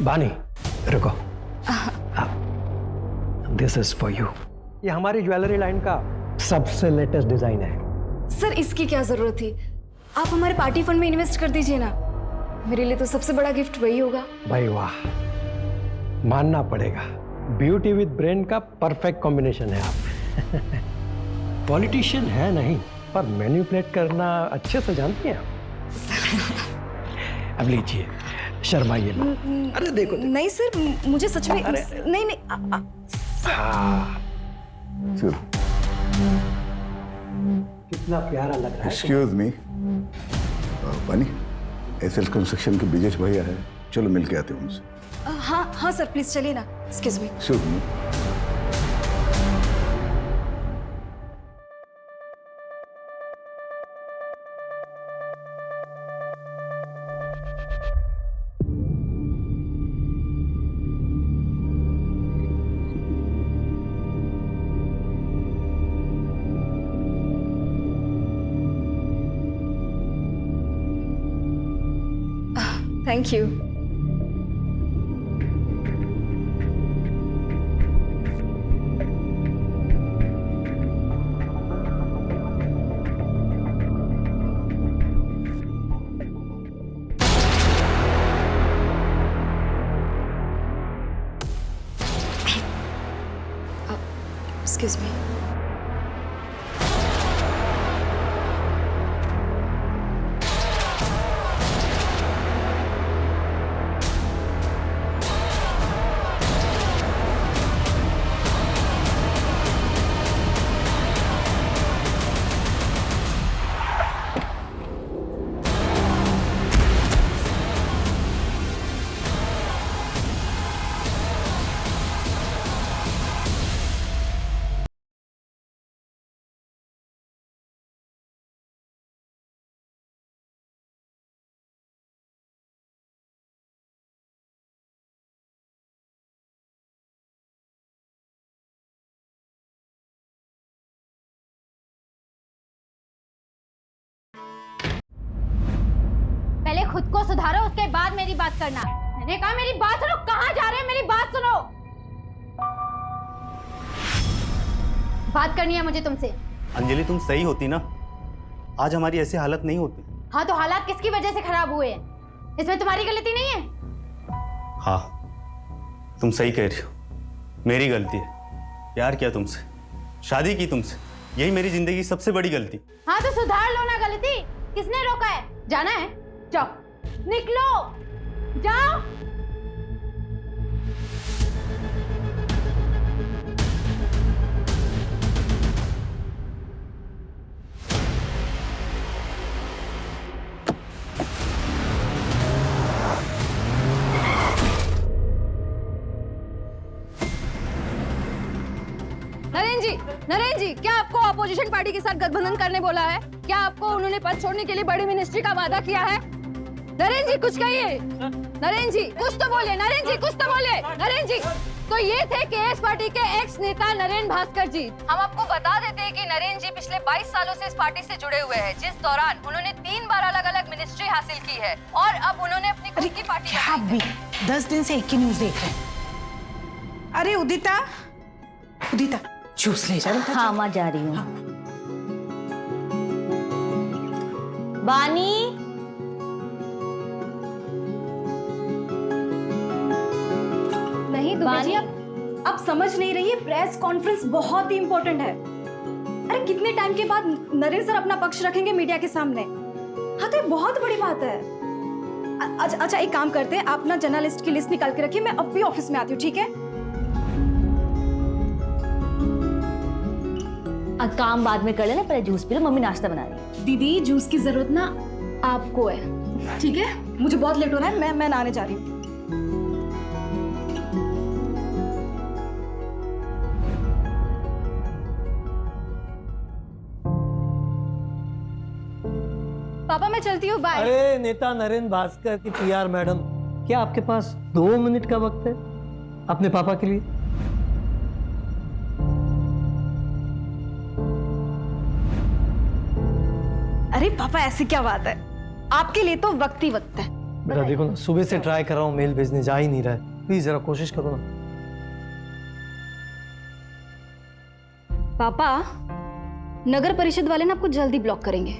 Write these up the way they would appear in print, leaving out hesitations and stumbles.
बानी रुको, this is for you. ये हमारी ज्वेलरी लाइन का सबसे लेटेस्ट डिजाइन है। सर इसकी क्या जरूरत थी, आप हमारे पार्टी फंड में इन्वेस्ट कर दीजिए ना, मेरे लिए तो सबसे बड़ा गिफ्ट वही होगा। भाई वाह, मानना पड़ेगा, ब्यूटी विद ब्रेन का परफेक्ट कॉम्बिनेशन है आप। पॉलिटिशियन है नहीं, पर मैनिपुलेट करना अच्छे से जानती हैं आप। अब लीजिए, शर्माइए मत। अरे देखो, देखो। नहीं सर, मुझे सच में नहीं नहीं हाँ, कितना प्यारा लग रहा है। एक्सक्यूज मी बानी, एसएल कंस्ट्रक्शन के ब्रिजेश भैया है, चलो मिल के आते हैं उनसे। हाँ हाँ सर, प्लीज चलिए ना। Excuse me. Excuse me. Thank you. Excuse me. पहले खुद को सुधारो, उसके बाद मेरी बात करना। मैंने कहा मेरी बात सुनो। कहाँ जा रहे हो? मेरी बात सुनो। बात करनी है मुझे तुमसे। अंजलि, तुम सही होती ना, आज हमारी ऐसी हालत नहीं होती। हाँ तो हालात किसकी वजह से खराब हुए हैं? इसमें तुम्हारी गलती नहीं है। हाँ, तुम सही कह रही हो, मेरी गलती है। प्यार किया तुमसे, शादी की तुमसे, यही मेरी जिंदगी की सबसे बड़ी गलती। हाँ तो सुधार लो ना गलती। किसने रोका है? जाना है, जाओ, निकलो, जाओ। नरेन जी, क्या आपको अपोजिशन पार्टी के साथ गठबंधन करने बोला है? क्या आपको उन्होंने पद छोड़ने के लिए बड़ी मिनिस्ट्री का वादा किया है? नरेन जी कुछ कहिए। नरेन जी कुछ तो बोलिए। नरेन जी कुछ तो बोलिए। नरेन जी, तो ये थे केएस पार्टी के एक्स नेता नरेन भास्कर जी। हम आपको बता देते हैं कि नरेन जी पिछले 22 सालों से इस पार्टी से जुड़े हुए हैं, जिस दौरान उन्होंने 3 बार अलग-अलग मिनिस्ट्री हासिल की है और अब उन्होंने अपनी खुद की पार्टी आप भी 10 दिन से एक ही न्यूज देख रहे हैं। अरे उदिता, उदिता जूस ले जा। हाँ माँ जा रही हूँ। बानी, नहीं दुबे जी, आप समझ नहीं रही है, प्रेस कॉन्फ्रेंस बहुत ही इंपॉर्टेंट है। अरे कितने टाइम के बाद नरेन सर अपना पक्ष रखेंगे मीडिया के सामने। हाँ तो ये बहुत बड़ी बात है। अच्छा एक काम करते हैं, आप ना जर्नलिस्ट की लिस्ट निकाल के रखिए, मैं अब भी ऑफिस में आती हूँ, ठीक है? काम बाद में कर लेना, पहले जूस पी लो, मम्मी नाश्ता बना रही है। दीदी जूस की जरूरत ना आपको है, ठीक है? मुझे बहुत लेट हो रहा है, मैं नहाने जा रही हूँ। पापा मैं चलती हूँ, बाय। अरे नेता नरेन भास्कर की पीआर मैडम, क्या आपके पास 2 मिनट का वक्त है अपने पापा के लिए? अरे पापा ऐसी क्या बात है, आपके लिए तो वक्त ही वक्त है। बेटा देखो ना, सुबह से ट्राई कर रहा हूँ मेल भेजने, जा ही नहीं रहा है। प्लीज जरा कोशिश करो ना। पापा, नगर परिषद वाले ना आपको जल्दी ब्लॉक करेंगे।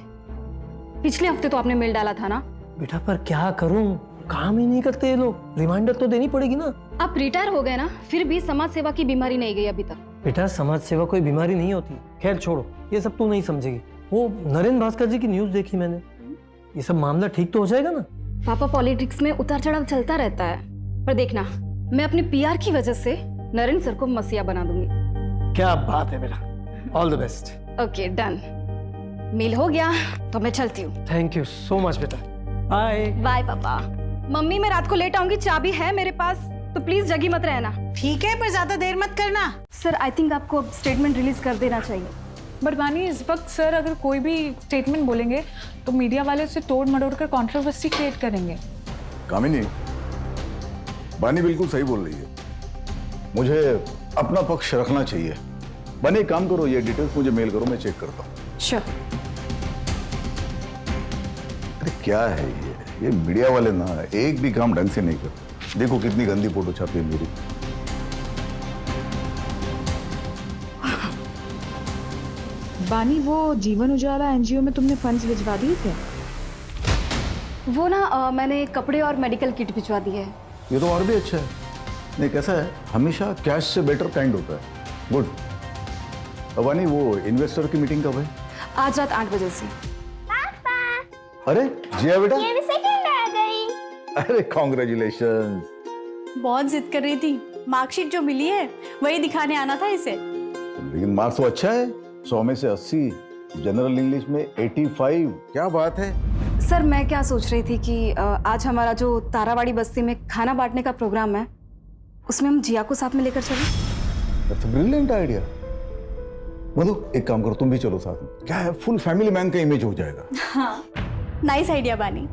पिछले हफ्ते तो आपने मेल डाला था ना। बेटा पर क्या करूं, काम ही नहीं करते ये लोग। रिमाइंडर तो देनी पड़ेगी ना। आप रिटायर हो गए ना, फिर भी समाज सेवा की बीमारी नहीं गई अभी तक। बेटा समाज सेवा कोई बीमारी नहीं होती। खैर छोड़ो, ये सब तू नहीं समझेगी। वो नरेंद्र भास्कर जी की न्यूज देखी मैंने, ये सब मामला ठीक तो हो जाएगा ना। पापा, पॉलिटिक्स में उतार चढ़ाव चलता रहता है, पर देखना मैं अपने पीआर की वजह से नरेंद्र सर को मसीहा बना दूंगी। क्या बात है बेटा, all the best. Okay done, mail हो गया तो मैं चलती हूँ। थैंक यू सो मच बेटा, बाय। बाय पापा। मम्मी, मैं रात को लेट आऊंगी, चाबी है मेरे पास, तो प्लीज जगी मत रहना। ठीक है, पर ज्यादा देर मत करना। सर आई थिंक आपको अब स्टेटमेंट रिलीज कर देना चाहिए। बट बानी, इस वक्त सर अगर कोई भी स्टेटमेंट बोलेंगे तो मीडिया वाले उसे तोड़ मरोड़ कर कंट्रोवर्सी क्रिएट करेंगे। कामिनी, बानी बिल्कुल सही बोल रही है। मुझे अपना पक्ष रखना चाहिए। बानी एक काम करो, ये डिटेल्स मुझे मेल करो, मैं चेक करता हूँ। श्योर। अरे क्या है ये मीडिया वाले ना एक भी काम ढंग से नहीं करते। देखो कितनी गंदी फोटो छापी है मेरी। बानी, वो जीवन उजाला एनजीओ में तुमने फंड्स भिजवा दिए थे? वो ना मैंने कपड़े और मेडिकल किट भिजवा दी है। ये तो और भी अच्छा है। नहीं कैसा है, हमेशा कैश से बेटर काइंड होता है। गुड। अबानी, वो इन्वेस्टर की मीटिंग कब है? आज रात 8 बजे से। अरे जिया बेटा, ये भी सेकंड आ गई। अरे कॉन्ग्रेचुलेशन। बहुत जिद कर रही थी, मार्कशीट जो मिली है वही दिखाने आना था इसे। लेकिन मार्क्स तो अच्छा है, 100 में से 80, जनरल इंग्लिश में 85। क्या बात है। सर मैं क्या सोच रही थी कि आज हमारा जो तारावाड़ी बस्ती में खाना बांटने का प्रोग्राम है, उसमें हम जिया को साथ में लेकर चलें। That's a brilliant idea. Madhu एक काम करो, तुम भी चलो साथ में। क्या है, फुल फैमिली मैन का इमेज हो जाएगा। हाँ, नाइस आइडिया बानी।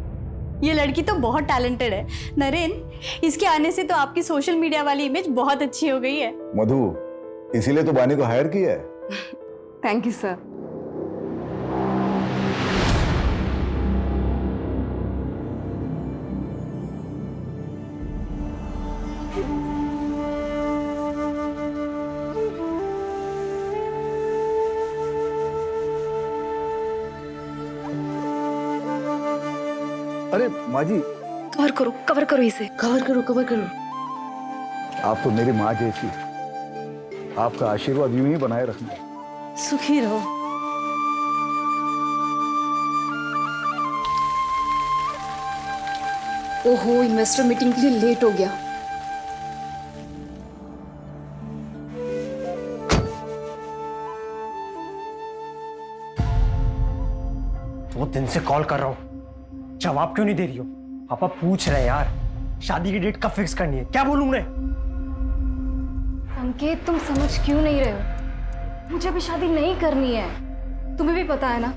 ये लड़की तो बहुत टैलेंटेड है। नरेन, इसके आने से तो आपकी सोशल मीडिया वाली इमेज बहुत अच्छी हो गई है। मधु, इसीलिए तो बानी को हायर किया है। Thank you sir. अरे माँ जी, कवर करो इसे। कवर करो। आप तो मेरी माँ जैसी। आपका आशीर्वाद यूं ही बनाए रखना। सुखी रहो। ओहो, इन्वेस्टर मीटिंग के लिए लेट हो गया। दो दिन से कॉल कर रहा हूँ, जवाब क्यों नहीं दे रही हो? पापा पूछ रहे हैं यार, शादी की डेट कब फिक्स करनी है? क्या बोलूं मैं? संकेत, तुम समझ क्यों नहीं रहे हो? मुझे अभी शादी नहीं करनी है। तुम्हें भी पता है ना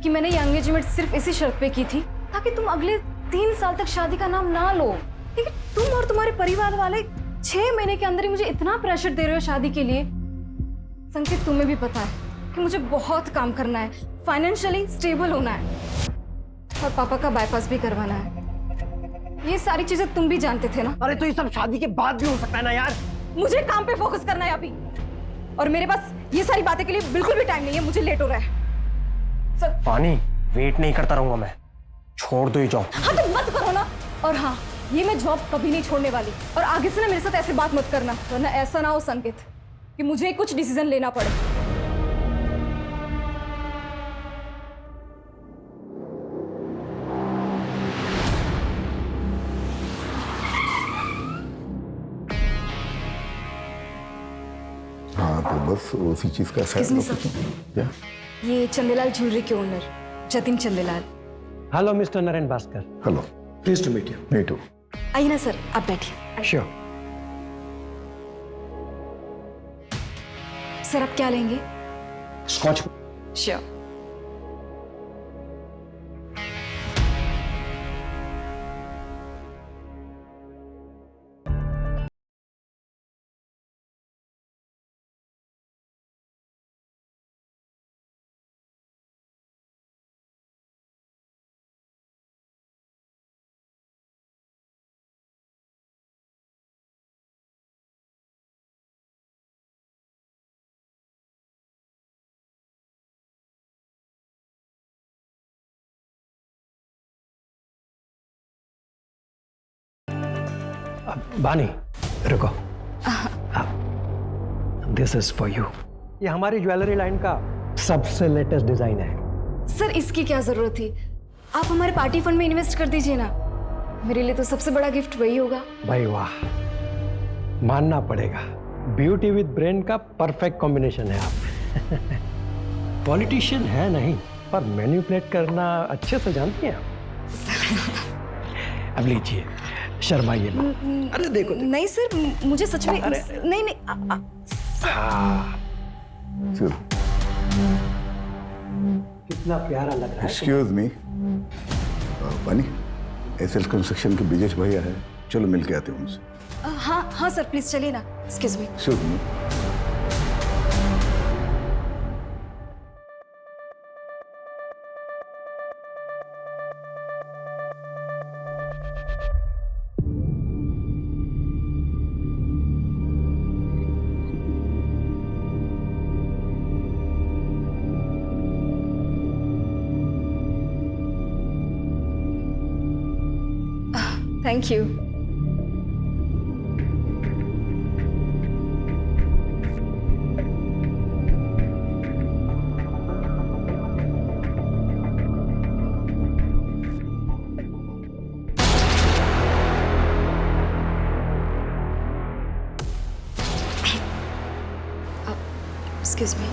कि मैंने ये एंगेजमेंट सिर्फ इसी शर्त पे की थी ताकि तुम अगले 3 साल तक शादी का नाम ना लो। लेकिन तुम और तुम्हारे परिवार वाले 6 महीने के अंदर ही मुझे इतना प्रेशर दे रहे हो शादी के लिए। संकेत, तुम्हें भी पता है कि मुझे बहुत काम करना है, फाइनेंशियली स्टेबल होना है और पापा का बाईपास भी करवाना है। ये सारी चीजें तुम भी जानते थे ना। अरे तो ये सब शादी के बाद भी हो सकता है ना यार। मुझे काम पे फोकस करना है अभी, और मेरे पास ये सारी बातें के लिए बिल्कुल भी टाइम नहीं है। मुझे लेट हो रहा है सर। पानी, वेट नहीं करता रहूंगा मैं, छोड़ दो ये जॉब। हाँ तो मत करो ना। और हाँ, ये मैं जॉब कभी नहीं छोड़ने वाली, और आगे से ना मेरे साथ ऐसे बात मत करना, वरना ऐसा ना हो संकेत कि मुझे कुछ डिसीजन लेना पड़े। हाँ तो बस उसी चीज का Excuse me, sir. क्या? ये चंदेलाल ज्वेलरी के owner Jatin Chandelal. Hello mister Narendra Bhaskar, hello. Please to meet you. Me too. आइए ना सर, आप बैठिए। श्योर। सर आप क्या लेंगे? स्कॉच। श्योर। बानी रुको, दिस इज फॉर यू। ये हमारी ज्वेलरी लाइन का सबसे लेटेस्ट डिजाइन है। सर इसकी क्या जरूरत थी? आप हमारे पार्टी फंड में इन्वेस्ट कर दीजिए ना, मेरे लिए तो सबसे बड़ा गिफ्ट वही होगा। भाई वाह, मानना पड़ेगा, ब्यूटी विद ब्रेन का परफेक्ट कॉम्बिनेशन है आप। पॉलिटिशियन है नहीं, पर मैनिपुलेट करना अच्छे से जानती हैं आप। अब लीजिए, शर्माइए मत। अरे देखो, नहीं सर, मुझे सच में अरे, नहीं नहीं चलो, कितना प्यारा लग रहा है। एक्सक्यूज मी, बानी, एसएल कंस्ट्रक्शन के ब्रिजेश भैया है, चलो मिल के आते हैं उनसे। हाँ हाँ सर, प्लीज चलिए ना। Excuse me. Excuse me. Thank you. Excuse me.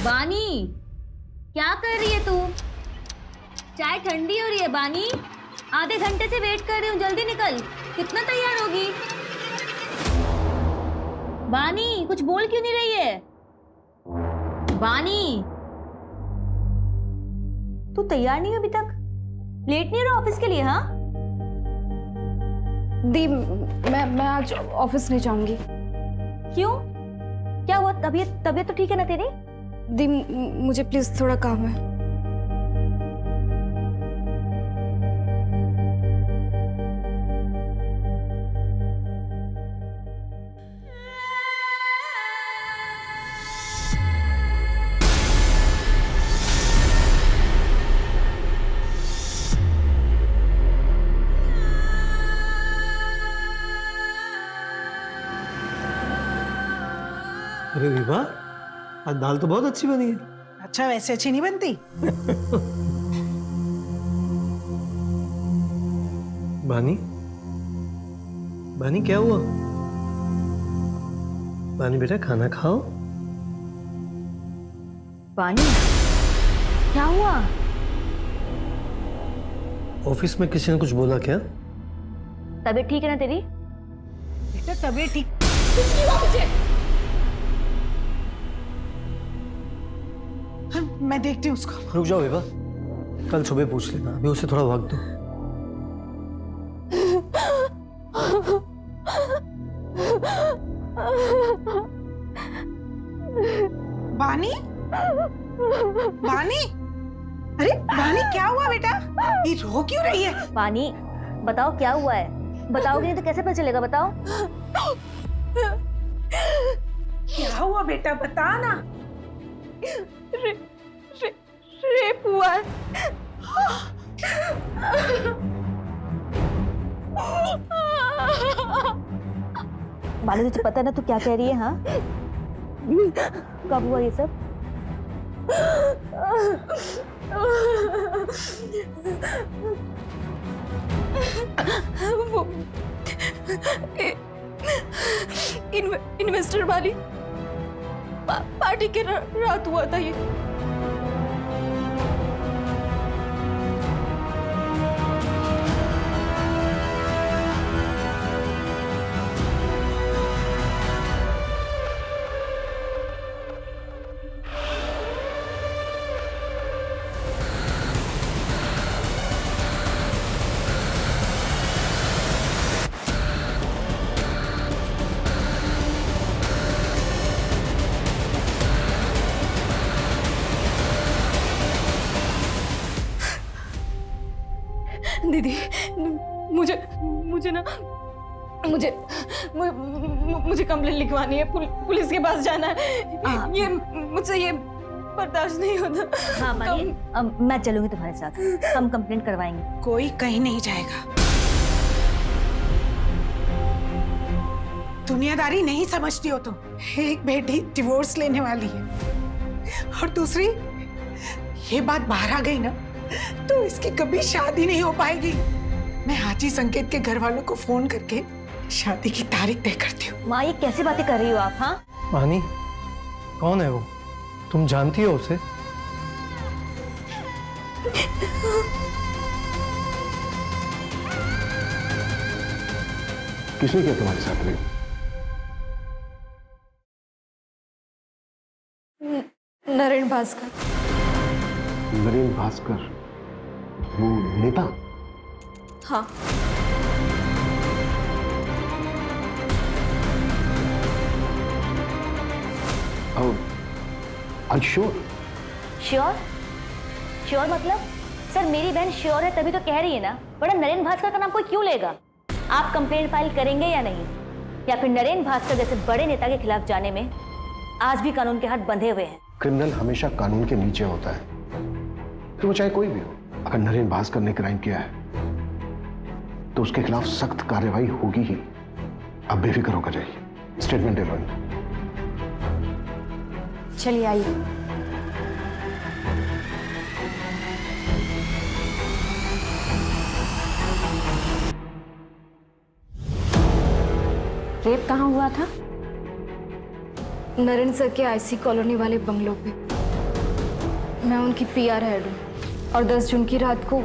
बानी, क्या कर रही है तू? चाय ठंडी हो रही है बानी। आधे घंटे से वेट कर रही हूँ, जल्दी निकल। कितना तैयार होगी? बानी, कुछ बोल क्यों नहीं रही है? बानी, तू तैयार नहीं है अभी तक? लेट नहीं हो रहा ऑफिस के लिए? हाँ दी, मैं आज ऑफिस नहीं जाऊंगी। क्यों? क्या हुआ? तबीयत तो ठीक है ना तेरी? दी, मुझे प्लीज थोड़ा काम है। अरे विभा, आज दाल तो बहुत अच्छी बनी है। अच्छा, वैसे अच्छी नहीं बनती? बानी, बानी क्या हुआ? बानी बेटा, खाना खाओ। बानी, क्या हुआ? ऑफिस में किसी ने कुछ बोला क्या? तबीयत ठीक है ना तेरी? बेटा तबीयत ठीक? कुछ नहीं हुआ मुझे। हाँ, मैं देखती हूँ उसको। रुक जाओ विभा, कल सुबह पूछ लेना, अभी उसे थोड़ा वक्त दो। बानी, बानी, अरे बानी क्या हुआ बेटा? ये रो क्यों रही है? बानी, बताओ क्या हुआ है? बताओगे नहीं तो कैसे पता चलेगा? बताओ। बेटा बता ना। रेप हुआ है। बालू तुझे पता ना तू क्या कह रही है? हाँ, कब हुआ ये सब? वो इन्वेस्टर वाली पार्टी के रात हुआ था ये। दीदी मुझे कंप्लेंट लिखवानी है, पुलिस के पास जाना है। ये मुझसे ये बर्दाश्त नहीं होता। हाँ बानी, मैं चलूंगी तुम्हारे साथ, हम कंप्लेंट करवाएंगे। कोई कहीं नहीं जाएगा। दुनियादारी नहीं समझती हो तुम। एक बेटी डिवोर्स लेने वाली है और दूसरी ये बात बाहर आ गई ना तो इसकी कभी शादी नहीं हो पाएगी। मैं हाजी संकेत के घर वालों को फोन करके शादी की तारीख तय करती हूँ। माँ ये कैसी बातें कर रही हो आप? हाँ मानी, कौन है वो? तुम जानती हो उसे? किसने किया तुम्हारे साथ रेप? नरेन भास्कर। नरेन भास्कर, वो नेता? हाँ। श्योर? श्योर? श्योर मतलब? सर मेरी बहन श्योर है तभी तो कह रही है ना, वरना नरेन भास्कर का नाम कोई क्यों लेगा? आप कंप्लेंट फाइल करेंगे या नहीं? या फिर नरेन भास्कर जैसे बड़े नेता के खिलाफ जाने में आज भी कानून के हाथ बंधे हुए हैं? क्रिमिनल हमेशा कानून के नीचे होता है, तो वो चाहे कोई भी हो। अगर नरेन भास्कर ने क्राइम किया है तो उसके खिलाफ सख्त कार्रवाई होगी ही। अब बेफिक्र होकर जाइए, स्टेटमेंट ले लो। चलिए आइए। रेप कहाँ हुआ था? नरेन सर के आईसी कॉलोनी वाले बंगलों पे। मैं उनकी पीआर हेड हूँ और 10 जून की रात को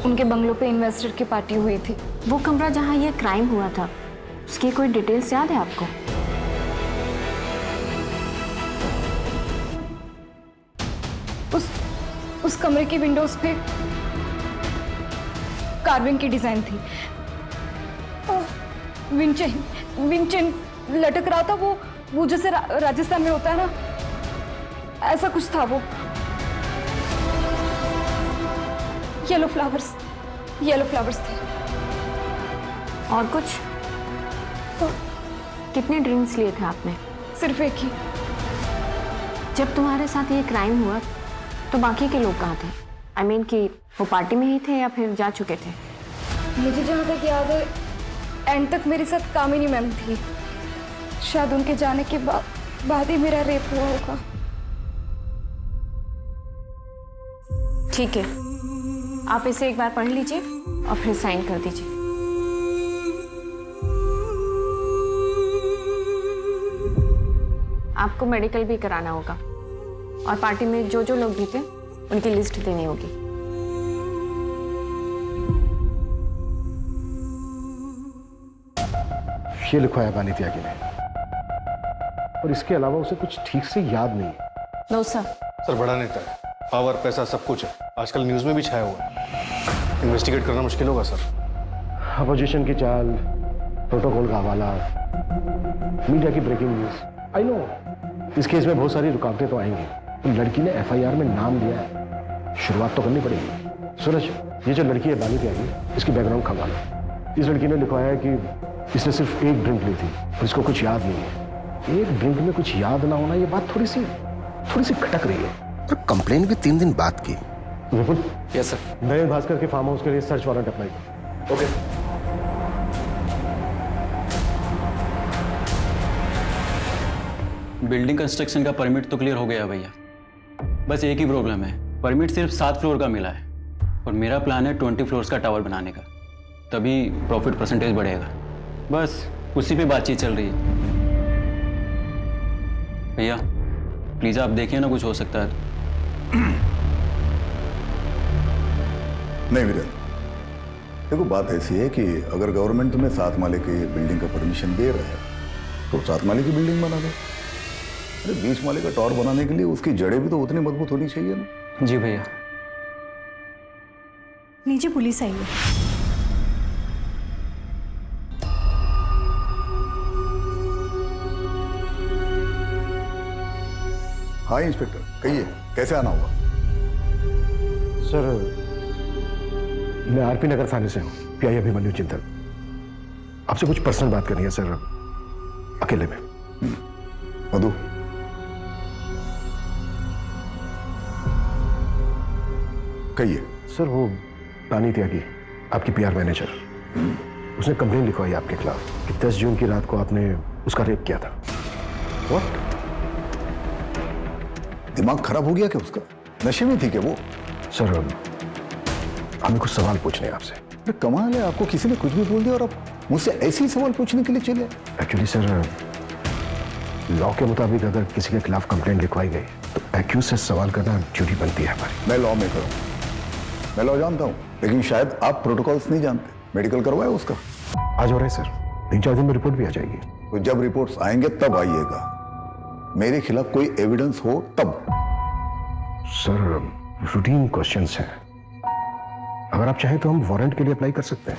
उनके बंगलों पे इन्वेस्टर की पार्टी हुई थी। वो कमरा जहाँ ये क्राइम हुआ था, उसकी कोई डिटेल्स याद है आपको? उस कमरे की विंडोज पे कार्विंग की डिजाइन थी। विंचेन लटक रहा था, वो जैसे राजस्थान में होता है ना, ऐसा कुछ था वो। येलो फ्लावर्स थे। और कुछ? कितने ड्रिंक्स लिए थे आपने? सिर्फ एक ही। जब तुम्हारे साथ ये क्राइम हुआ तो बाकी के लोग कहाँ थे? I mean कि वो पार्टी में ही थे या फिर जा चुके थे? मुझे जहाँ तक याद है एंड तक मेरे साथ कामिनी मैम थी। शायद उनके जाने के बाद ही मेरा रेप हुआ होगा। ठीक है, आप इसे एक बार पढ़ लीजिए और फिर साइन कर दीजिए। आपको मेडिकल भी कराना होगा और पार्टी में जो लोग भी थे उनकी लिस्ट देनी होगी। ये लिखवाया बानी त्यागी ने, और इसके अलावा उसे कुछ ठीक से याद नहीं है। No sir. सर बड़ा नेता है, पावर पैसा सब कुछ है, आजकल न्यूज में भी छाया हुआ है। इन्वेस्टिगेट करना मुश्किल होगा सर। अपोजिशन की चाल, प्रोटोकॉल का हवाला, मीडिया की ब्रेकिंग न्यूज। आई नो इस केस में बहुत सारी रुकावटें तो आएंगी। लड़की ने एफआईआर में नाम लिया है, शुरुआत तो करनी पड़ेगी। सूरज, ये जो लड़की है बानी त्यागी, इसकी बैकग्राउंड खंगालो। इस लड़की ने लिखवाया है कि इसने सिर्फ एक ड्रिंक ली थी और इसको कुछ याद नहीं है। एक ड्रिंक में कुछ याद ना होना, ये बात थोड़ी सी खटक रही है। पर कंप्लेन भी 3 दिन बाद की। विपुल, यस सर। नरेंद्र भास्कर के फार्म हाउस के लिए सर्च वारंट अप्लाई करो। ओके। बिल्डिंग कंस्ट्रक्शन का परमिट तो क्लियर हो गया भैया, बस एक ही प्रॉब्लम है, परमिट सिर्फ 7 फ्लोर का मिला है और मेरा प्लान है 20 फ्लोर्स का टावर बनाने का, तभी प्रॉफिट परसेंटेज बढ़ेगा। बस उसी पे बातचीत चल रही है। भैया प्लीज आप देखिए ना, कुछ हो सकता है तो। नहीं वीरेंद्र, देखो बात ऐसी है कि अगर गवर्नमेंट तुम्हें 7 माले की बिल्डिंग का परमिशन दे रहा है तो 7 माले की बिल्डिंग बना दो। अरे 20 माले का टावर बनाने के लिए उसकी जड़ें भी तो उतनी मजबूत होनी चाहिए ना। जी भैया। नीचे पुलिस आई है। हाँ इंस्पेक्टर, कहिए कैसे आना होगा? सर, मैं आरपी नगर थाने से हूँ, पीआई अभिमन्यु चिंतन। आपसे कुछ पर्सनल बात करनी है सर, अकेले में। मधु, कहिए। सर वो बानी त्यागी, आपकी पीआर मैनेजर, उसने कंप्लेन लिखवाई आपके खिलाफ कि 10 जून की रात को आपने उसका रेप किया था। व्हाट? दिमाग खराब हो गया क्या उसका? नशे में थी क्या वो? सर हमें कुछ सवाल पूछने हैं आपसे। अरे कमाल है, आपको किसी ने कुछ भी बोल दिया और आप मुझसे ऐसे ही सवाल पूछने के लिए चले? एक्चुअली सर, लॉ के मुताबिक अगर किसी के खिलाफ कंप्लेंट लिखवाई गई तो एक्यूज से सवाल करना ड्यूटी बनती है हमारी। मैं लॉ में करूँ, मैं लॉ जानता हूँ, लेकिन शायद आप प्रोटोकॉल्स नहीं जानते। मेडिकल करवाया उसका? आज हो रहा है सर, 3-4 दिन में रिपोर्ट भी आ जाएगी। तो जब रिपोर्ट्स आएंगे तब आइएगा, मेरे खिलाफ कोई एविडेंस हो तब। सर रूटीन क्वेश्चंस हैं, अगर आप चाहें तो हम वारंट के लिए अप्लाई कर सकते हैं।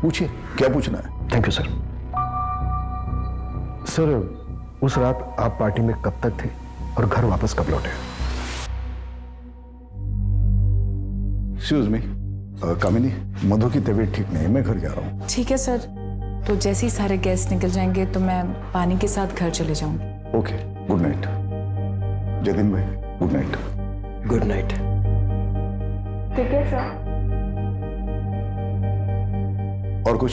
पूछिए, क्या पूछना है? Thank you sir. सर उस रात आप पार्टी में कब तक थे और घर वापस कब लौटे? एक्सक्यूज मी, कामिनी, मधु की तबीयत ठीक नहीं है, मैं घर जा रहा हूँ। ठीक है सर, तो जैसे ही सारे गेस्ट निकल जाएंगे तो मैं पानी के साथ घर चले जाऊंगी। Okay, good night. जतिन भाई, गुड नाइट। Good night. ठीक है सर। और कुछ?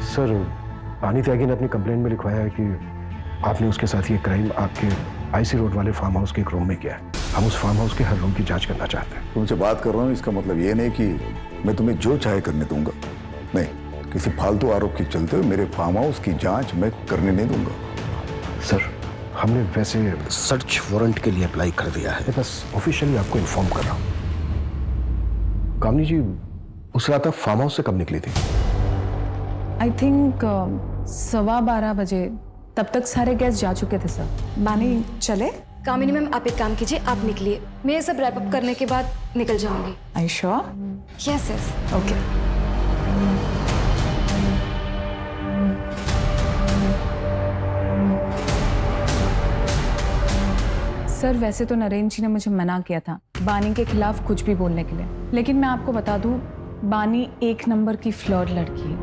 सर पानी त्यागी ने अपनी कंप्लेंट में लिखवाया है कि आपने उसके साथ ये क्राइम आपके आईसी रोड वाले फार्म हाउस के एक रूम में किया है। हम उस फार्म हाउस के हर रूम की जांच करना चाहते हैं। तुमसे बात कर रहा हूँ, इसका मतलब ये नहीं कि मैं तुम्हें जो चाहे करने दूंगा। नहीं, किसी फालतू आरोप के चलते हुए मेरे फार्म हाउस की जांच मैं करने नहीं दूंगा। सर हमने वैसे सर्च वारंट के लिए अप्लाई कर दिया है। बस ऑफिशियली आपको इन्फॉर्म कर रहा हूँ। कामनी जी, उस रात आप फार्म हाउस से कब निकली थी? आई थिंक 12:15 बजे, तब तक सारे गेस्ट जा चुके थे सर। बानी चले? कामिनी मैम आप एक काम कीजिए, आप निकलिए, मैं ये सब रैप अप करने के बाद निकल जाऊंगी। I you sure? Yes yes. Okay. Sir वैसे तो नरेंद्र जी ने मुझे मना किया था बानी के खिलाफ कुछ भी बोलने के लिए, लेकिन मैं आपको बता दूं, बानी 1 नंबर की फ्लर्ट लड़की है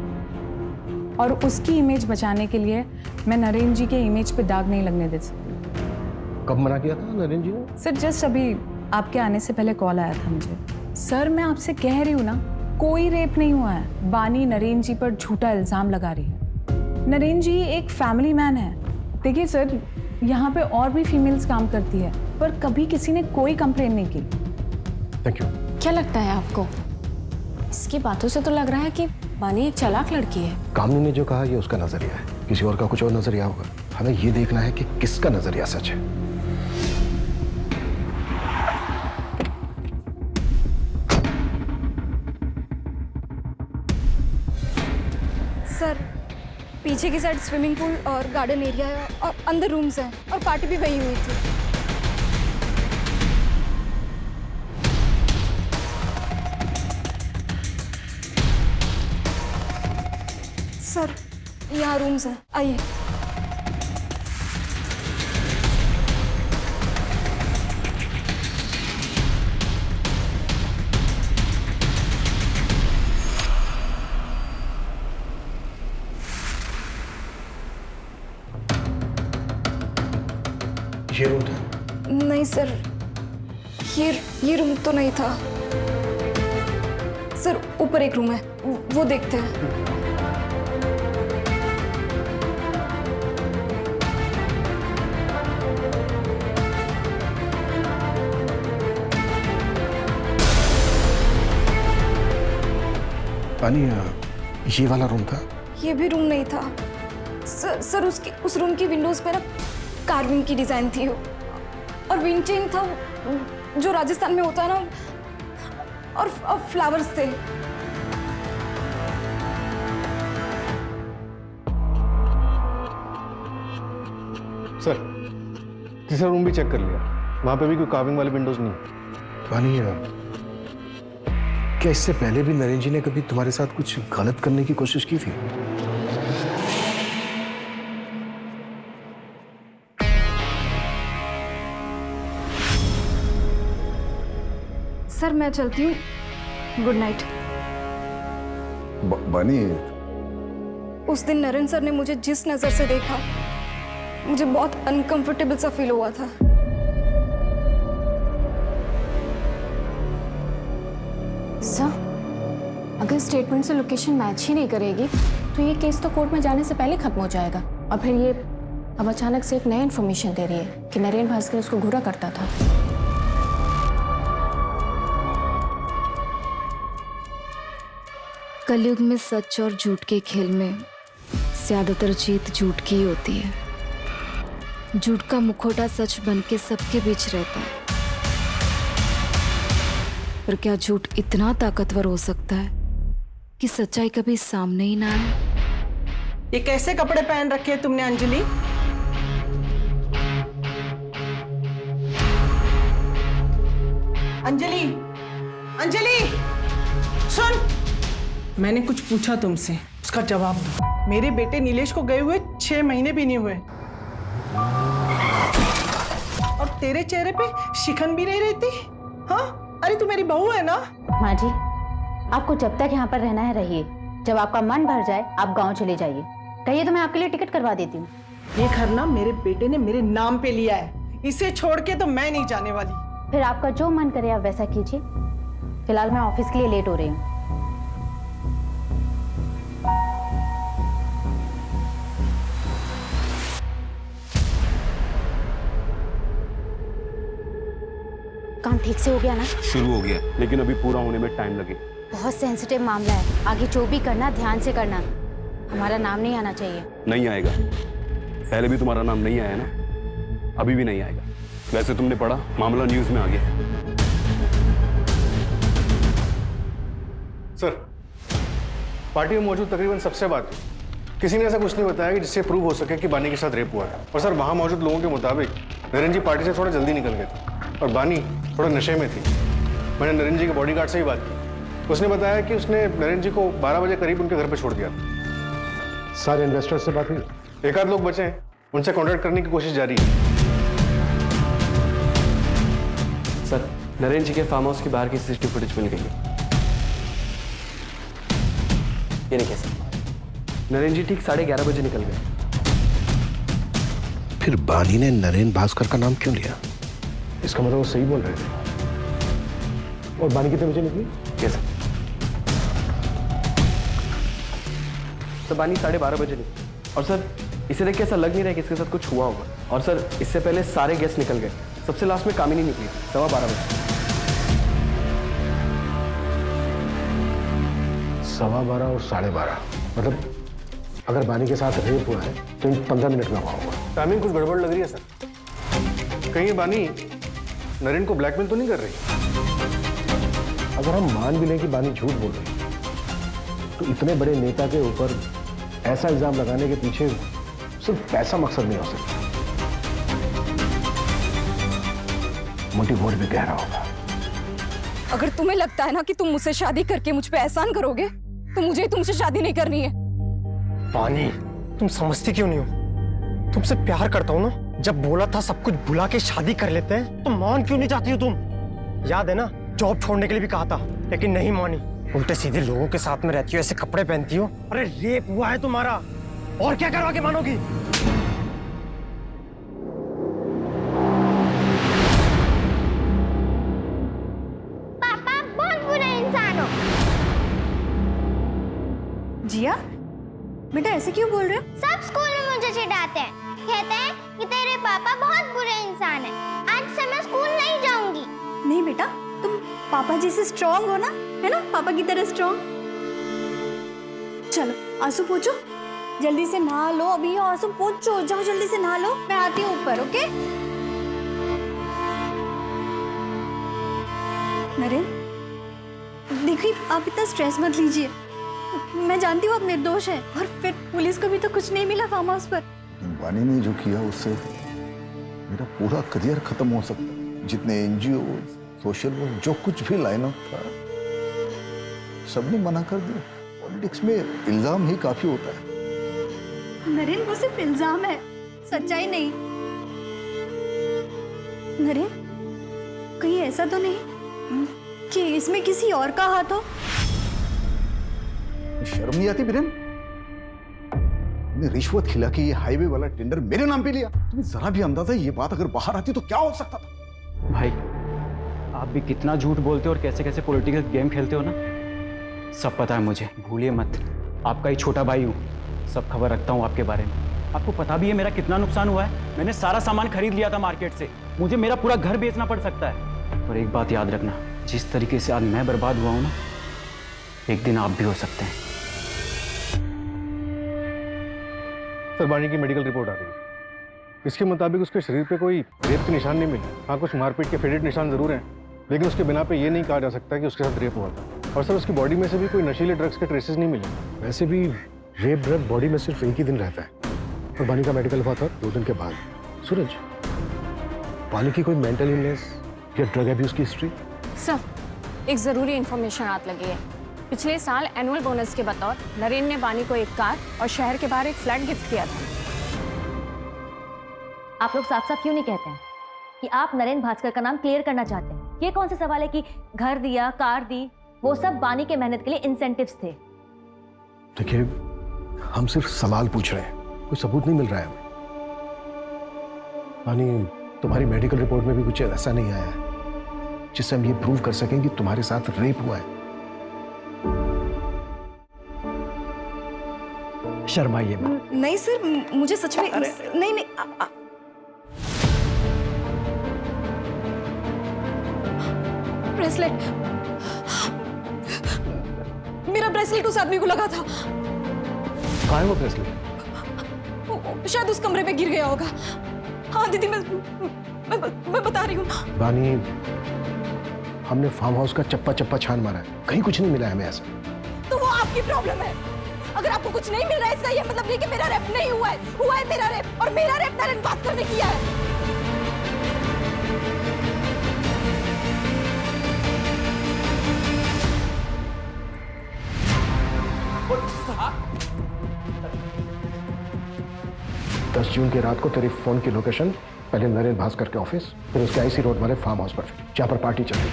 और उसकी इमेज बचाने के लिए मैं नरेंद्र जी के इमेज पे दाग नहीं लगने दे सकती। कब मना किया था नरेंद्र जी ने? सर जस्ट अभी आपके आने से पहले कॉल आया था मुझे। सर मैं आपसे कह रही हूँ ना, कोई रेप नहीं हुआ है। बानी नरेंद्र जी पर झूठा इल्जाम लगा रही है। नरेंद्र जी एक फैमिली मैन है। देखिए सर, यहाँ पे और भी फीमेल्स काम करती है, पर कभी किसी ने कोई कंप्लेन नहीं की। Thank you. क्या लगता है आपको? इसकी बातों से तो लग रहा है कि बानी एक चालाक लड़की है। कामनी ने जो कहा ये उसका नजरिया है, किसी और का कुछ और नजरिया होगा। हमें ये देखना है कि किसका नजरिया सच है। सर पीछे की साइड स्विमिंग पूल और गार्डन एरिया है और अंदर रूम्स हैं और पार्टी भी वही हुई थी। सर यहाँ रूम्स हैं, आइए। ये रूम था? नहीं सर, ये रूम तो नहीं था सर। ऊपर एक रूम है, वो देखते हैं। पानी ये वाला रूम था? ये भी रूम नहीं था सर। उस रूम की विंडोज पे ना कार्विंग की डिजाइन थी और विंटिंग था जो राजस्थान में होता है ना, और फ्लावर्स थे। सर तीसरा रूम भी चेक कर लिया, वहां पे भी कोई कार्विंग वाले विंडोज नहीं। पानी क्या इससे पहले भी नरेन जी ने कभी तुम्हारे साथ कुछ गलत करने की कोशिश की थी? सर मैं चलती हूँ, गुड नाइट। बानी, उस दिन नरेन सर ने मुझे जिस नजर से देखा, मुझे बहुत अनकंफर्टेबल सा फील हुआ था। सर, अगर स्टेटमेंट से लोकेशन मैच ही नहीं करेगी तो ये केस तो कोर्ट में जाने से पहले खत्म हो जाएगा। और फिर ये अब अचानक से एक नया इन्फॉर्मेशन दे रही है कि नरेन भास्कर उसको घूरा करता था। कलयुग में सच और झूठ के खेल में ज्यादातर जीत झूठ की ही होती है। झूठ का मुखौटा सच बन के सबके बीच रहता है, पर क्या झूठ इतना ताकतवर हो सकता है कि सच्चाई कभी सामने ही ना आए? ये कैसे कपड़े पहन रखे हैं तुमने अंजलि? अंजलि, अंजलि, सुन, मैंने कुछ पूछा तुमसे, उसका जवाब दो। मेरे बेटे नीलेश को गए हुए 6 महीने भी नहीं हुए और तेरे चेहरे पे शिकन भी नहीं रहती। हाँ, अरे तू मेरी बहू है ना? माँ जी, आपको जब तक यहाँ पर रहना है रहिए, जब आपका मन भर जाए आप गांव चले जाइए। कहिए तो मैं आपके लिए टिकट करवा देती हूँ। ये घर ना मेरे बेटे ने मेरे नाम पे लिया है, इसे छोड़ के तो मैं नहीं जाने वाली। फिर आपका जो मन करे आप वैसा कीजिए। फिलहाल मैं ऑफिस के लिए लेट हो रही हूँ। काम ठीक से हो गया ना? शुरू हो गया, लेकिन अभी पूरा होने में टाइम लगेगा। बहुत सेंसिटिव मामला है, आगे जो भी करना ध्यान से करना। हमारा नाम नहीं आना चाहिए। नहीं आएगा, पहले भी तुम्हारा नाम नहीं आया ना, अभी भी नहीं आएगा। वैसे तुमने पढ़ा, मामला न्यूज में आ गया। सर, पार्टी में मौजूद तकरीबन सबसे बात हुई। किसी ने ऐसा कुछ नहीं बताया कि जिससे प्रूव हो सके कि बानी के साथ रेप हुआ है। और सर, वहां मौजूद लोगों के मुताबिक नरेन जी पार्टी से थोड़ा जल्दी निकल गए थे और बानी थोड़ा नशे में थी। मैंने नरेन जी के बॉडीगार्ड से ही बात की, उसने बताया कि उसने नरेन जी को 12 बजे करीब उनके घर पर छोड़ दिया था। सारे इन्वेस्टर से बात हुई? एक आध लोग बचे हैं, उनसे कॉन्टैक्ट करने की कोशिश जारी है। सर, नरेन जी के फार्म हाउस के बाहर की सीसीटीवी फुटेज मिल गई है। ये नहीं कह सकता, नरेन जी ठीक 11:30 बजे निकल गए। फिर बानी ने नरेन भास्कर का नाम क्यों लिया? इसका मतलब वो सही बोल रहे थे। और बानी कितने बजे निकली? कैसे? तो बानी 12:30 बजे निकली। और सर, इसे देख के ऐसा लग नहीं रहा है कि इसके साथ कुछ हुआ होगा। और सर, इससे पहले सारे गेस्ट निकल गए, सबसे लास्ट में कामिनी निकली 12:15 बजे। 12:15 और 12:30, मतलब अगर बानी के साथ रेप हुआ है तो इन 15 मिनट में हुआ होगा। टाइमिंग कुछ गड़बड़ लग रही है सर। कहीं ये बानी नरेन को ब्लैकमेल तो नहीं कर रही? अगर हम मान भी लें कि बानी झूठ बोल रही तो इतने बड़े नेता के ऊपर ऐसा इल्जाम लगाने के पीछे सिर्फ पैसा मकसद नहीं हो सकता, मोटिव और भी गहरा होगा। अगर तुम्हें लगता है ना कि तुम मुझसे शादी करके मुझ पे एहसान करोगे तो मुझे तुमसे शादी नहीं करनी है। पानी, तुम समझती क्यों नहीं हो? तुमसे प्यार करता हूँ ना, जब बोला था सब कुछ भुला के शादी कर लेते हैं तो मान क्यों नहीं जाती हो तुम? याद है ना, जॉब छोड़ने के लिए भी कहा था लेकिन नहीं मानी। उल्टे सीधे लोगों के साथ में रहती हो, ऐसे कपड़े पहनती हो। अरे रेप हुआ है तुम्हारा, और क्या करवा के मानोगी? रिया बेटा ऐसे क्यों बोल रहे हो? सब स्कूल में मुझे चिढ़ाते हैं, कहते हैं कि तेरे पापा बहुत बुरे इंसान हैं। आज से मैं स्कूल नहीं जाऊंगी। नहीं बेटा, तुम पापा जी से स्ट्रांग हो ना, है ना, पापा की तरह स्ट्रांग। चलो आंसू पोंछो, जल्दी से नहा लो। अभी आंसू पोंछो, जाओ जल्दी से नहा लो, मैं आती हूँ ऊपर। ओके नरेन, देखिए आप इतना स्ट्रेस मत लीजिए। मैं जानती हूँ आप निर्दोष हैं, और फिर पुलिस को भी तो कुछ नहीं मिला फार्म हाउस पर। बानी ने जो किया उससे मेरा पूरा करियर खत्म हो सकता है। जितने एनजीओ, सोशल वर्क, जो कुछ भी लाइन अप था, सबने मना कर दिया। पॉलिटिक्स में इल्जाम ही काफी होता है। नरेन वो सिर्फ इल्जाम है, सच्चाई नहीं। नरेन कहीं ऐसा तो नहीं कि इसमें किसी और का हाथ हो? शर्म नहीं आती बिरेन? रिश्वत खिला के ये हाईवे वाला टेंडर मेरे नाम पे लिया। तुम्हें जरा भी अंदाजा ये बात अगर बाहर आती तो क्या हो सकता था? भाई आप भी कितना झूठ बोलते हो और कैसे कैसे पॉलिटिकल गेम खेलते हो ना, सब पता है मुझे। भूलिए मत, आपका ही छोटा भाई हूँ, सब खबर रखता हूँ आपके बारे में। आपको पता भी है मेरा कितना नुकसान हुआ है। मैंने सारा सामान खरीद लिया था मार्केट से, मुझे मेरा पूरा घर बेचना पड़ सकता है। और एक बात याद रखना, जिस तरीके से आज मैं बर्बाद हुआ हूँ ना, एक दिन आप भी हो सकते हैं। सर बानी की मेडिकल रिपोर्ट आ गई। इसके मुताबिक उसके शरीर पे कोई रेप के निशान नहीं मिले। हाँ, कुछ मारपीट के फेडेड निशान जरूर हैं, लेकिन उसके बिना पे ये नहीं कहा जा सकता कि उसके साथ रेप हुआ था। और सर उसकी बॉडी में से भी कोई नशीले ड्रग्स के ट्रेसेस नहीं मिले। वैसे भी रेप ड्रग बॉडी में सिर्फ एक ही दिन रहता है, और बानी का मेडिकल हुआ था 2 दिन के बाद। सूरज, बानी की कोई मेंटल इलनेस या ड्रग एब्यूज की हिस्ट्री? सर एक ज़रूरी इन्फॉर्मेशन हाथ लगी है। पिछले साल एनुअल बोनस के बतौर नरेन ने बानी को एक कार और शहर के बाहर एक फ्लैट गिफ्ट किया था। आप लोग साफ साफ क्यों नहीं कहते हैं कि आप नरेन भास्कर का नाम क्लियर करना चाहते हैं? ये कौन सा सवाल है कि घर दिया, कार दी, वो सब बानी के मेहनत के लिए इंसेंटिव्स थे। देखिए, हम सिर्फ सवाल पूछ रहे हैं, कोई सबूत नहीं मिल रहा है हमें। बानी, तुम्हारी मेडिकल रिपोर्ट में भी कुछ ऐसा नहीं आया है जिससे हम ये प्रूव कर सकें कि तुम्हारे साथ रेप हुआ है। शर्माइए मत। नहीं सर, मुझे सच में नहीं नहीं ब्रेसलेट, मेरा ब्रेसलेट उस आदमी को लगा था। कहाँ है वो ब्रेसलेट? शायद उस कमरे में गिर गया होगा। हाँ दीदी, मैं बता रही हूँ। बानी, हमने फार्म हाउस का चप्पा चप्पा छान मारा है, कहीं कुछ नहीं मिला हमें ऐसा। तो वो आपकी प्रॉब्लम है। अगर आपको कुछ नहीं मिल रहा है इसका ये मतलब नहीं कि मेरा रेप नहीं हुआ है। हुआ है मेरा रेप, और मेरा रेप नरेन भास्कर ने किया है। दस जून की रात को तेरी फोन की लोकेशन पहले नरेन भास्कर के ऑफिस, फिर उसके आईसी रोड वाले फार्म हाउस पर, जहां पर पार्टी चल रही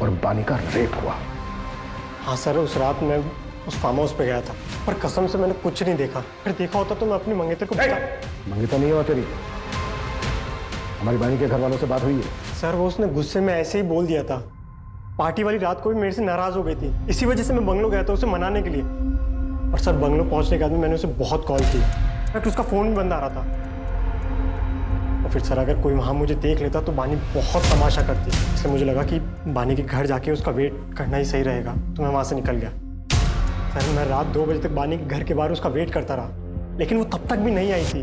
और बानी का रेप हुआ। हाँ सर, उस रात मैं उस फार्म हाउस पे गया था, पर कसम से मैंने कुछ नहीं देखा। फिर देखा होता तो मैं अपनी मंगेतर को मंगेतर नहीं हुआ तेरी, हमारी बानी के घर वालों से बात हुई है। सर वो उसने गुस्से में ऐसे ही बोल दिया था। पार्टी वाली रात को भी मेरे से नाराज हो गई थी, इसी वजह से मैं बंगलो गया था उसे मनाने के लिए। और सर बंगलो पहुंचने के बाद मैंने उसे बहुत कॉल की, बट उसका फोन भी बंद आ रहा था। और फिर सर अगर कोई वहाँ मुझे देख लेता तो बानी बहुत तमाशा करती, इसलिए मुझे लगा कि बानी के घर जाके उसका वेट करना ही सही रहेगा, तो मैं वहाँ से निकल गया। सर मैं रात 2 बजे तक बानी के घर के बाहर उसका वेट करता रहा, लेकिन वो तब तक भी नहीं आई थी।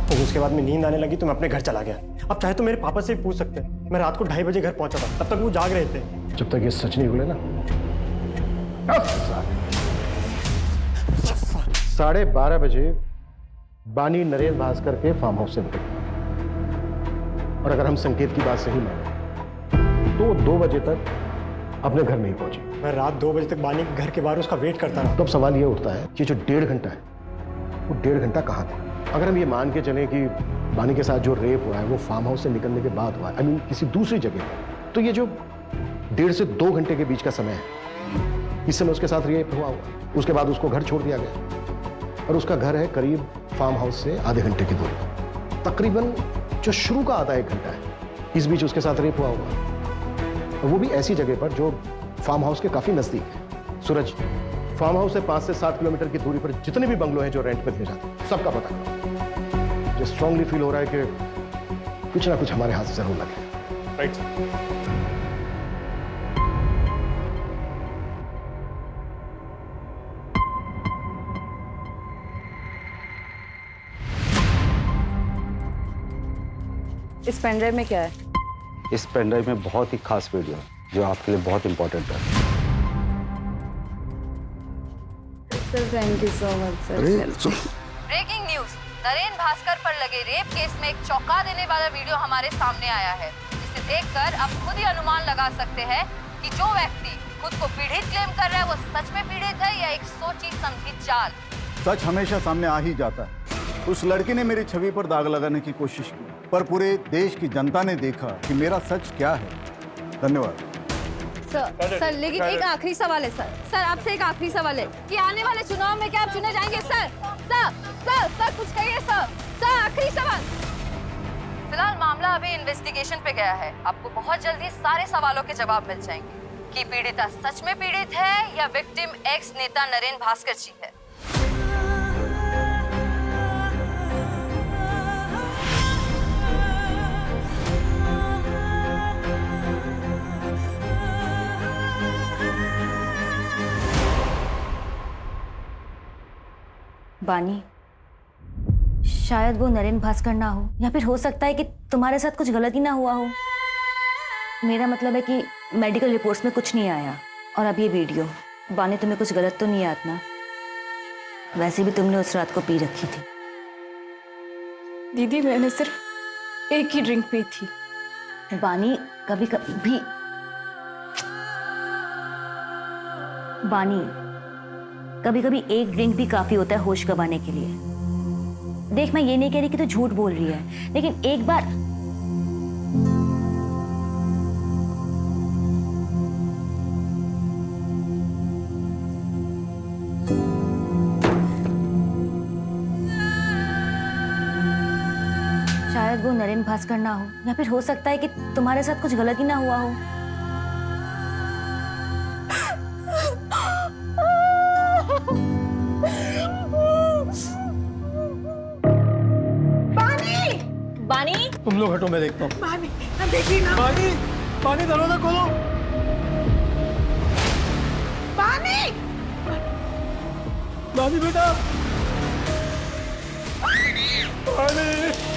तो उसके बाद में नींद आने लगी तो मैं अपने घर चला गया। अब चाहे तो मेरे पापा से भी पूछ सकते हैं, मैं रात को 2:30 बजे घर पहुंचा था, तब तक वो जाग रहे थे। जब तक ये सच नहीं बोले ना। 12:30 बजे बानी नरेन भास्कर के फार्म हाउस से निकली, और अगर हम संकेत की बात सही माने तो 2 बजे तक अपने घर नहीं पहुंची। मैं रात 2 बजे तक बानी के घर के बाहर उसका वेट करता रहा। तो अब सवाल ये उठता है कि जो 1.5 घंटा है वो 1.5 घंटा कहाँ था? अगर हम ये मान के चलें कि बानी के साथ जो रेप हुआ है वो फार्म हाउस से निकलने के बाद हुआ है, आई मीन किसी दूसरी जगह पर, तो ये जो 1.5 से 2 घंटे के बीच का समय है, इस समय उसके साथ रेप हुआ, उसके बाद उसको घर छोड़ दिया गया, और उसका घर है करीब फार्म हाउस से आधे घंटे की दूरी। तकरीबन जो शुरू का आधा 1 घंटा है, इस बीच उसके साथ रेप हुआ होगा, और वो भी ऐसी जगह पर जो फार्म हाउस के काफी नजदीक है। सूरज, फार्म हाउस से 5 से 7 किलोमीटर की दूरी पर जितने भी बंगलो हैं जो रेंट पे दिए जाते हैं, सबका पता करो। मुझे स्ट्रांगली फील हो रहा है कि कुछ ना कुछ हमारे हाथ जरूर लगे। Right sir. इस पेनड्राइव में क्या है? इस पेनड्राइव में बहुत ही खास वीडियो है जो आपके लिए बहुत इंपॉर्टेंट है। Sir thank you so much sir. Breaking news, Naren Bhaskar पर लगे रेप केस में एक चौंका देने वाला वीडियो हमारे सामने आया है, जिसे देखकर आप खुद ही अनुमान लगा सकते हैं कि जो व्यक्ति खुद को पीड़ित क्लेम कर रहा है वो सच में पीड़ित है या एक सोची समझी चाल। सच हमेशा सामने आ ही जाता है। उस लड़की ने मेरी छवि पर दाग लगाने की कोशिश की, पर पूरे देश की जनता ने देखा कि मेरा सच क्या है। धन्यवाद। सर लेकिन एक आखिरी सवाल है सर आपसे एक आखिरी सवाल है कि आने वाले चुनाव में क्या आप चुने जाएंगे? सर कुछ कहिए सर आखिरी सवाल। फिलहाल मामला अभी इन्वेस्टिगेशन पे गया है, आपको बहुत जल्दी सारे सवालों के जवाब मिल जाएंगे कि पीड़िता सच में पीड़ित है या विक्टिम एक्स नेता नरेन भास्कर जी है। बानी, शायद वो नरेन भास्कर ना हो, या फिर हो सकता है कि तुम्हारे साथ कुछ गलती ना हुआ हो। मेरा मतलब है कि मेडिकल रिपोर्ट्स में कुछ नहीं आया। और अब ये वीडियो, बानी तुम्हें कुछ गलत तो नहीं याद ना? वैसे भी तुमने उस रात को पी रखी थी। दीदी मैंने सिर्फ एक ही ड्रिंक पी थी। बानी कभी कभी एक ड्रिंक भी काफी होता है होश गंवाने के लिए। देख, मैं ये नहीं कह रही कि तू झूठ बोल रही है, लेकिन एक बार शायद वो नरेन भास्कर ना हो, या फिर हो सकता है कि तुम्हारे साथ कुछ गलती ना हुआ हो। तुम लोग हटो, मैं देखता हूँ। बानी, देखिए ना। बानी दरवाजा खोलो। बानी बेटा। बानी।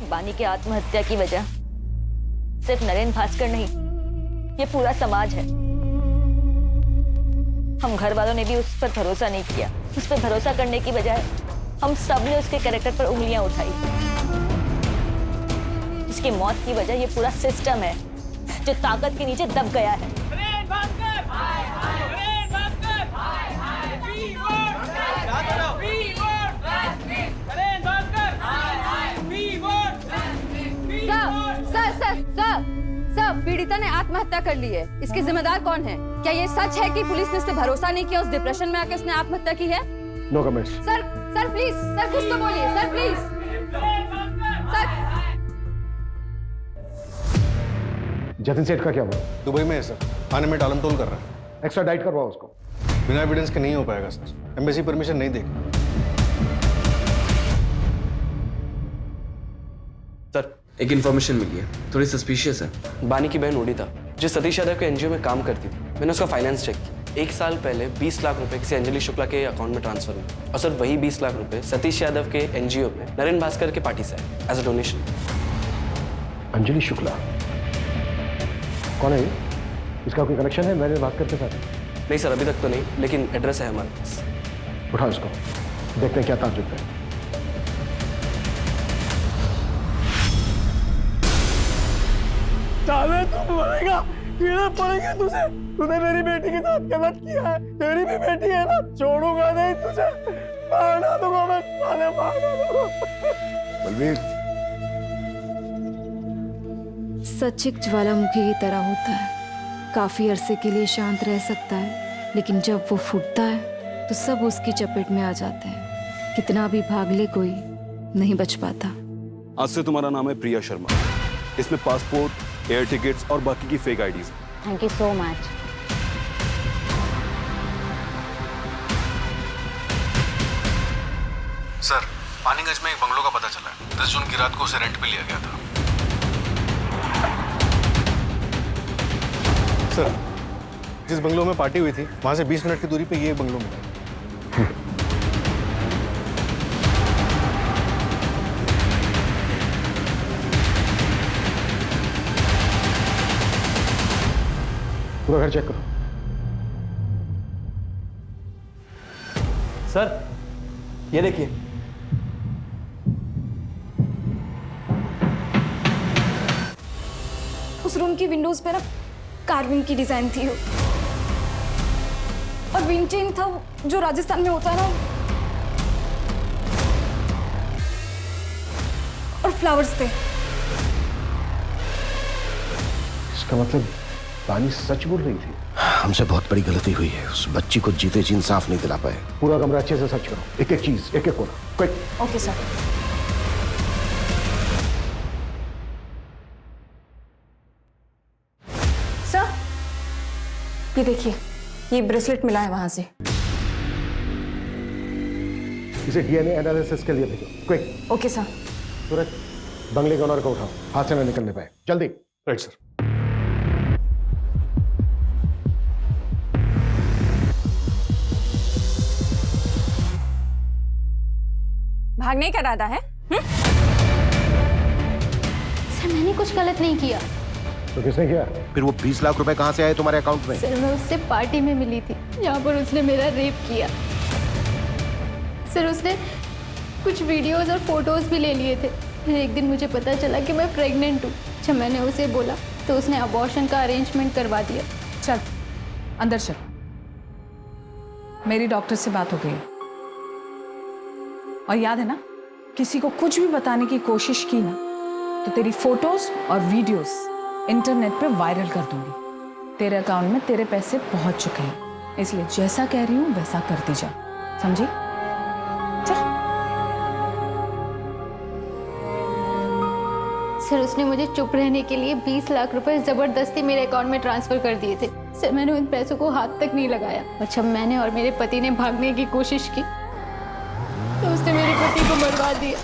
बानी के आत्महत्या की वजह सिर्फ नरेन भास्कर नहीं, ये पूरा समाज है। हम घर वालों ने भी उस पर भरोसा नहीं किया। उस पर भरोसा करने की बजाय हम सब ने उसके कैरेक्टर पर उंगलियां उठाई। उसकी मौत की वजह ये पूरा सिस्टम है जो ताकत के नीचे दब गया है। सर, पीड़िता ने आत्महत्या कर ली है, इसके जिम्मेदार कौन है? क्या ये सच है कि पुलिस ने इस पे भरोसा नहीं किया, उस डिप्रेशन में आके उसने आत्महत्या की है? No comments. Sir please, sir कुछ तो बोलिए, सर प्लीज। सर जतिन सेठ का क्या हुआ? दुबई में है सर, आने में टालमटोल कर रहा है। एक्स्ट्रा डाइट करवाओ उसको। बिना एविडेंस के नहीं हो पाएगा सर, एम्बेसी परमिशन नहीं देगी। सर एक इन्फॉर्मेशन मिली है, थोड़ी सस्पिशियस है। बानी की बहन उड़ीता जो सतीश यादव के एनजीओ में काम करती थी, मैंने उसका फाइनेंस चेक किया। 1 साल पहले 20 लाख रुपए किसी अंजलि शुक्ला के अकाउंट में ट्रांसफर हुए, और सर वही 20 लाख रुपए सतीश यादव के एनजीओ में नरेन भास्कर के पार्टी से आए as a donation. Anjali Shukla कौन है? इसका कोई कनेक्शन है नरेन भास्कर के साथ? नहीं सर, अभी तक तो नहीं, लेकिन एड्रेस है हमारे पास। उठाओ इसको, देखते हैं क्या ताजुब है। साले तू मरेगा, कीड़े पड़ेंगे तुझे। तूने मेरी बेटी के साथ गलत किया है। तेरी भी बेटी है ना, छोड़ूंगा नहीं तुझे, मारना दूंगा मैं, मारना दूंगा। बलवीर, सच एक ज्वालामुखी की तरह होता है, काफी अरसे के लिए शांत रह सकता है, लेकिन जब वो फूटता है तो सब उसकी चपेट में आ जाते हैं। कितना भी भाग ले कोई नहीं बच पाता। आज से तुम्हारा नाम है प्रिया शर्मा। इसमें पासपोर्ट, एयर टिकट्स और बाकी की fake IDs. Thank you so much. Sir, Panigunj में एक बंगलों का पता चला है। 10 जून की रात को उसे रेंट पे लिया गया था। सर, जिस बंगलो में पार्टी हुई थी वहां से 20 मिनट की दूरी पे ये बंगलो मिला। पूरा घर चेक करो। सर, ये देखिए। उस रूम की विंडोज पे ना कार्विंग की डिजाइन थी और विंटेज था जो राजस्थान में होता है ना, और फ्लावर्स थे। इसका मतलब बानी सच बोल रही थी। हमसे बहुत बड़ी गलती हुई है। उस बच्ची को जीते जी इंसाफ नहीं दिला पाए। पूरा कमरा अच्छे से सर्च करो, एक एक चीज, एक एक कोना। क्विक। Okay sir. सर, ये देखिए, ये ब्रेसलेट मिला है वहां से। इसे डीएनए एनालिसिस के लिए भेजो, क्विक। Okay sir. सूरज, बंगले के ऑनर को उठाओ, हाथ से न निकलने पाए, जल्दी। Right sir. भागने का इरादा है? सर, मैंने कुछ गलत नहीं किया। तो किसने किया? फिर वो 20 लाख रुपए कहाँ से आए तुम्हारे अकाउंट में? सर, मैं उससे पार्टी में मिली थी जहाँ पर उसने मेरा रेप किया। सर, उसने कुछ वीडियोस और फोटोज भी ले लिए थे। फिर एक दिन मुझे पता चला कि मैं प्रेग्नेंट हूँ। जब मैंने उसे बोला तो उसने अबॉर्शन का अरेंजमेंट करवा दिया। चल अंदर चल, मेरी डॉक्टर से बात हो गई है। और याद है ना, किसी को कुछ भी बताने की कोशिश की ना तो तेरी फोटोज और वीडियोस इंटरनेट पे वायरल कर दूंगी। तेरे अकाउंट में तेरे पैसे पहुंच चुके हैं, इसलिए जैसा कह रही हूं वैसा करती जा, समझी? सर, उसने मुझे चुप रहने के लिए 20 लाख रुपए जबरदस्ती मेरे अकाउंट में ट्रांसफर कर दिए थे। सर, मैंने उन पैसों को हाथ तक नहीं लगाया। और जब मैंने और मेरे पति ने भागने की कोशिश की तो उसने मेरे पति को मरवा दिया।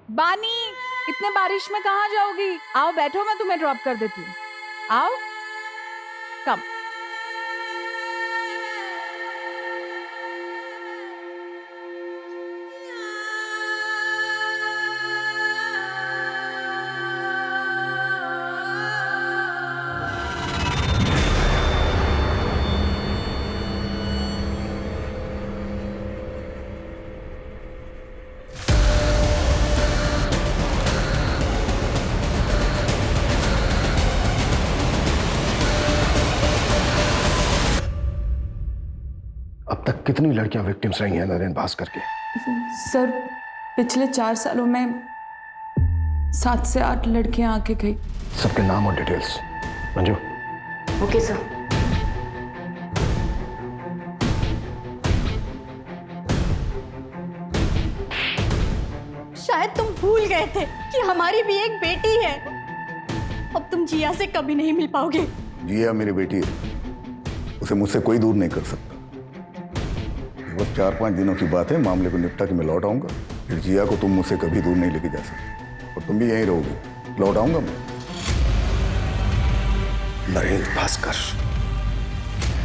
बानी, इतने बारिश में कहाँ जाओगी? आओ बैठो, मैं तुम्हें ड्रॉप कर देती हूँ। आओ, कम। अब तक कितनी लड़कियां विक्टिम्स रही हैं नरेन भास्कर के? सर, पिछले 4 सालों में 7 से 8 लड़कियां आके गई। सबके नाम और डिटेल्स। मंजू। Okay sir. शायद तुम भूल गए थे कि हमारी भी एक बेटी है। अब तुम जिया से कभी नहीं मिल पाओगे। जिया मेरी बेटी है, उसे मुझसे कोई दूर नहीं कर सकता। बस 4-5 दिनों की बात है, मामले को निपटा के मैं लौट आऊंगा। फिर जिया को तुम मुझसे कभी दूर नहीं लेके जा सकते और तुम भी यहीं रहोगे। लौट आऊंगा मैं। नरेन भास्कर,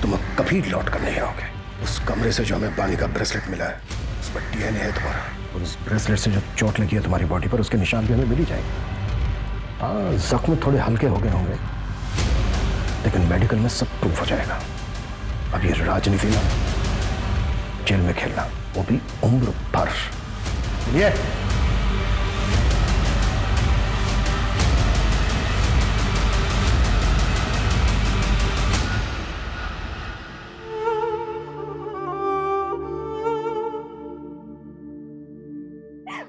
तुम अब कभी लौट कर नहीं आओगे। उस कमरे से जो हमें बानी का ब्रेसलेट मिला है, उस पर डीएनए है तुम्हारा, और उस ब्रेसलेट से जो चोट लगी है तुम्हारी बॉडी पर, उसके निशान भी हमें मिल ही जाएंगे। हाँ, जख्म थोड़े हल्के हो गए होंगे, लेकिन मेडिकल में सब प्रूफ हो जाएगा। अब ये राजनीति ना, जेल में खेलना, वो भी उम्र भर। चलिए।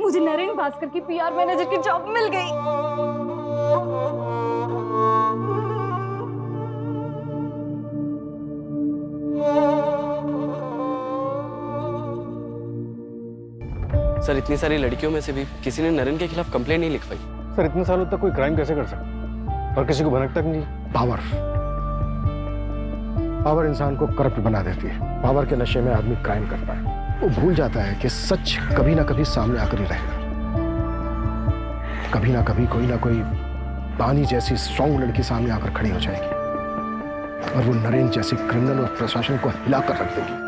मुझे नरेन भास्कर की पीआर मैनेजर की जॉब मिल गई। सर इतनी सारी लड़कियों में से भी किसी ने नरेन के खिलाफ कंप्लेंट नहीं लिख पाई। सर इतने सालों तक कोई क्राइम कैसे कर सकता और किसी को भनक तक नहीं? पावर पावर इंसान को करप्ट बना देती है। पावर के नशे में आदमी क्राइम करता है। वो भूल जाता है कि सच कभी ना कभी सामने आकर ही रहेगा। कभी ना कभी कोई ना कोई बानी जैसी स्ट्रॉन्ग लड़की सामने आकर खड़ी हो जाएगी और वो नरेन जैसी क्रिमिनल और प्रशासन को हिलाकर रख देगी।